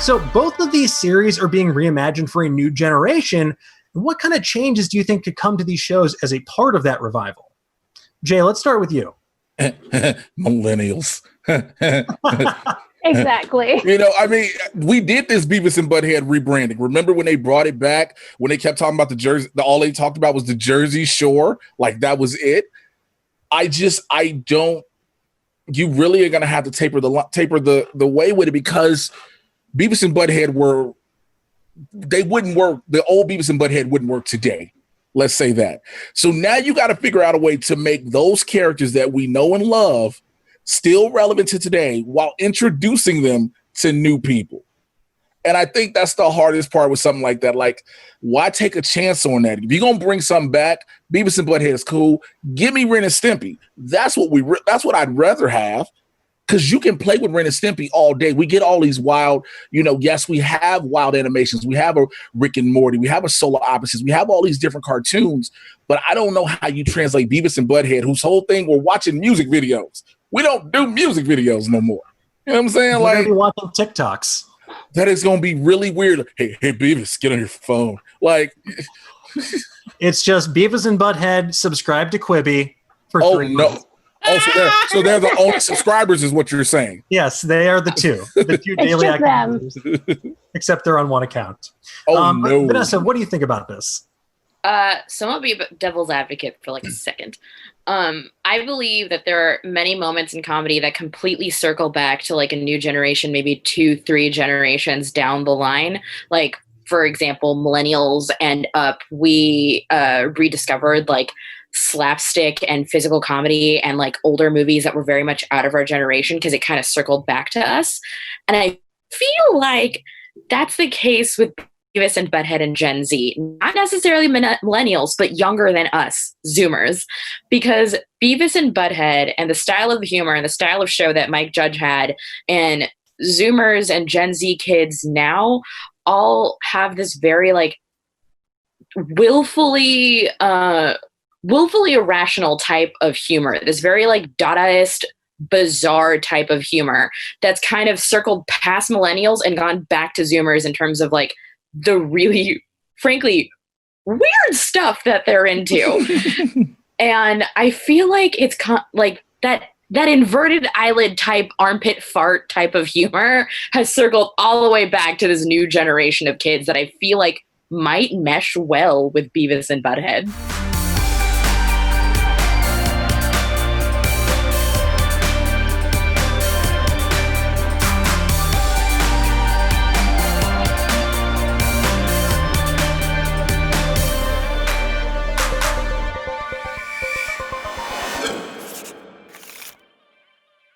So both of these series are being reimagined for a new generation. What kind of changes do you think could come to these shows as a part of that revival? Jay, let's start with you. Millennials. Exactly. I mean, we did this Beavis and Butt-Head rebranding. Remember when they brought it back, when they kept talking about the Jersey, all they talked about was the Jersey Shore, like that was it. I don't, you really are going to have to taper the way with it, because Beavis and Butt-Head they wouldn't work. The old Beavis and Butt-Head wouldn't work today. Let's say that. So now you got to figure out a way to make those characters that we know and love still relevant to today while introducing them to new people. And I think that's the hardest part with something like that. Like, why take a chance on that? If you're going to bring something back, Beavis and Butt-Head is cool. Give me Ren and Stimpy. That's what I'd rather have, because you can play with Ren and Stimpy all day. We get all these wild, yes, we have wild animations. We have a Rick and Morty. We have a Solar Opposites. We have all these different cartoons. But I don't know how you translate Beavis and Butt-Head, whose whole thing we're watching music videos. We don't do music videos no more. You know what I'm saying? We're gonna be watching TikToks. That is going to be really weird. Hey, Beavis, get on your phone. Like, it's just Beavis and Butt-Head subscribe to Quibi for 3 months. Oh, so they're the only subscribers, is what you're saying. Yes, they are the two daily active users, except they're on one account. No. Vanessa, what do you think about this? So I'll be a devil's advocate for like a second. I believe that there are many moments in comedy that completely circle back to like a new generation, maybe 2-3 generations down the line. Like, for example, millennials and up, we rediscovered like slapstick and physical comedy and like older movies that were very much out of our generation, because it kind of circled back to us. And I feel like that's the case with Beavis and Butt-Head and Gen Z, not necessarily millennials, but younger than us, Zoomers, because Beavis and Butt-Head and the style of humor and the style of show that Mike Judge had, and Zoomers and Gen Z kids now all have this very like willfully irrational type of humor, this very like Dadaist, bizarre type of humor that's kind of circled past millennials and gone back to Zoomers in terms of like the really, frankly, weird stuff that they're into. And I feel like it's like that inverted eyelid type, armpit fart type of humor has circled all the way back to this new generation of kids that I feel like might mesh well with Beavis and Butt-Head.